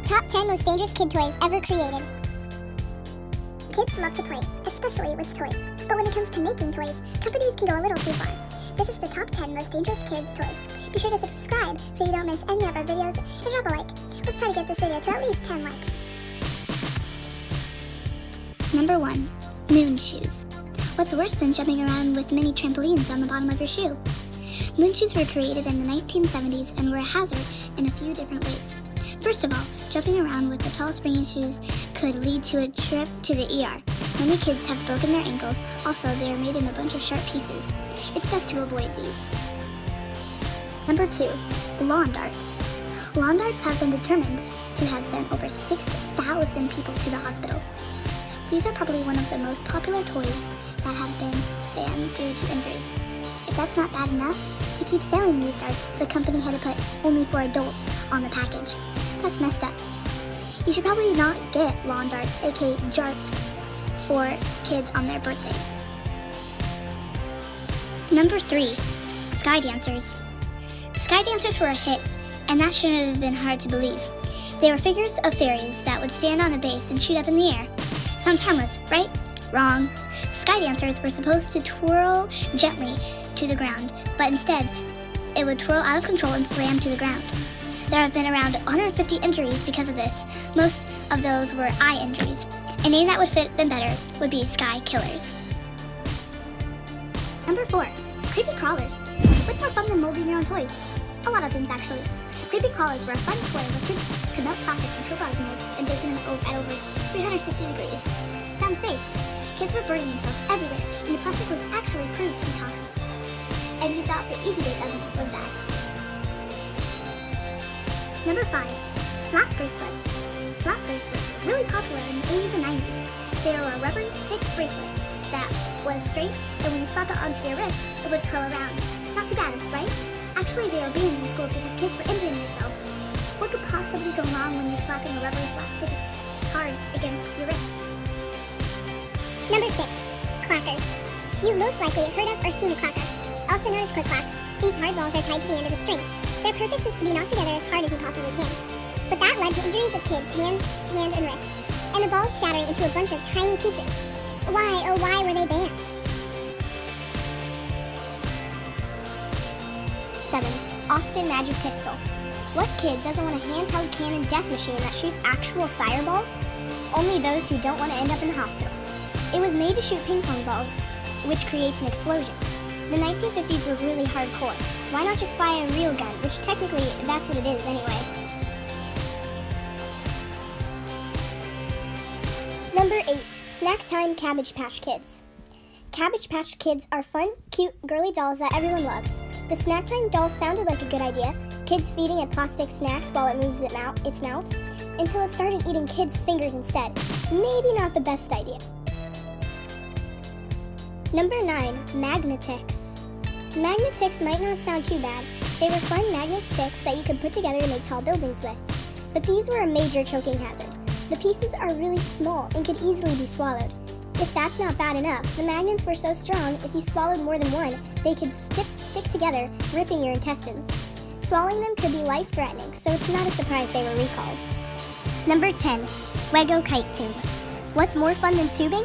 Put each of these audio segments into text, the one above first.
Top 10 most dangerous kid toys ever created. Kids love to play, especially with toys. But when it comes to making toys, companies can go a little too far. This is the top 10 most dangerous kids toys. Be sure to subscribe so you don't miss any of our videos and drop a like. Let's try to get this video to at least 10 likes. Number 1. Moon shoes. What's worse than jumping around with mini trampolines on the bottom of your shoe? Moon shoes were created in the 1970s and were a hazard in a few different ways. First of all, jumping around with the tall springy shoes could lead to a trip to the ER. Many kids have broken their ankles. Also, they are made in a bunch of sharp pieces. It's best to avoid these. Number 2. Lawn darts. Lawn darts have been determined to have sent over 6,000 people to the hospital. These are probably one of the most popular toys that have been banned due to injuries. If that's not bad enough, to keep selling these darts, the company had to put only for adults on the package. That's messed up. You should probably not get lawn darts, aka jarts, for kids on their birthdays. Number 3. Sky dancers. Sky dancers were a hit, and that shouldn't have been hard to believe. They were figures of fairies that would stand on a base and shoot up in the air. Sounds harmless, right? Wrong. Sky dancers were supposed to twirl gently to the ground, but instead, it would twirl out of control and slam to the ground. There have been around 150 injuries because of this. Most of those were eye injuries. A name that would fit them better would be Sky Killers. Number 4. Creepy crawlers. What's more fun than molding your own toys? A lot of things, actually. Creepy crawlers were a fun toy where kids could melt plastic into a bottom molds and bake them at over 360 degrees. Sounds safe. Kids were burning themselves everywhere, and the plastic was actually proved to be toxic. And you thought the easy bake oven was bad. Number 5. Slap bracelets. Slap bracelets were really popular in the 80s and 90s. They were a rubber, thick bracelet that was straight, and when you slapped it onto your wrist, it would curl around. Not too bad, right? Actually, they were banned in schools because kids were injuring themselves. What could possibly go wrong when you're slapping a rubber plastic hard against your wrist? Number 6. Clackers. You've most likely heard of or seen a clacker, also known as click-clacks. These hard balls are tied to the end of a string. Their purpose is to be knocked together as hard as you possibly can. But that led to injuries of kids' hands, and wrists, and the balls shattering into a bunch of tiny pieces. Why, oh why were they banned? 7. Austin Magic Pistol. What kid doesn't want a handheld cannon death machine that shoots actual fireballs? Only those who don't want to end up in the hospital. It was made to shoot ping pong balls, which creates an explosion. The 1950s were really hardcore. Why not just buy a real gun, which technically that's what it is anyway. Number 8. Snack Time Cabbage Patch Kids. Cabbage Patch Kids are fun, cute, girly dolls that everyone loved. The Snack Time doll sounded like a good idea, kids feeding it plastic snacks while it moves its mouth, until it started eating kids' fingers instead. Maybe not the best idea. Number 9. Magnetics. Magnetics might not sound too bad. They were fun magnet sticks that you could put together to make tall buildings with. But these were a major choking hazard. The pieces are really small and could easily be swallowed. If that's not bad enough, the magnets were so strong, if you swallowed more than one, they could stick together, ripping your intestines. Swallowing them could be life-threatening, so it's not a surprise they were recalled. Number 10. Lego Kite Tube. What's more fun than tubing?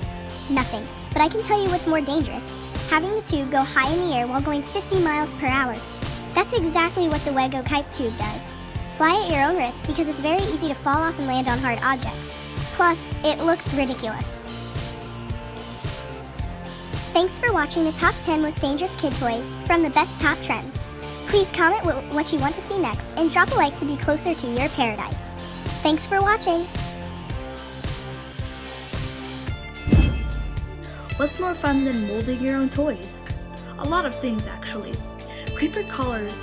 Nothing. But I can tell you what's more dangerous. Having the tube go high in the air while going 50 miles per hour. That's exactly what the Lego Kite Tube does. Fly at your own risk because it's very easy to fall off and land on hard objects. Plus, it looks ridiculous. Thanks for watching the top 10 most dangerous kid toys from the best top trends. Please comment what you want to see next and drop a like to be closer to your paradise. Thanks for watching. What's more fun than molding your own toys? A lot of things, actually. Creeper crawlers.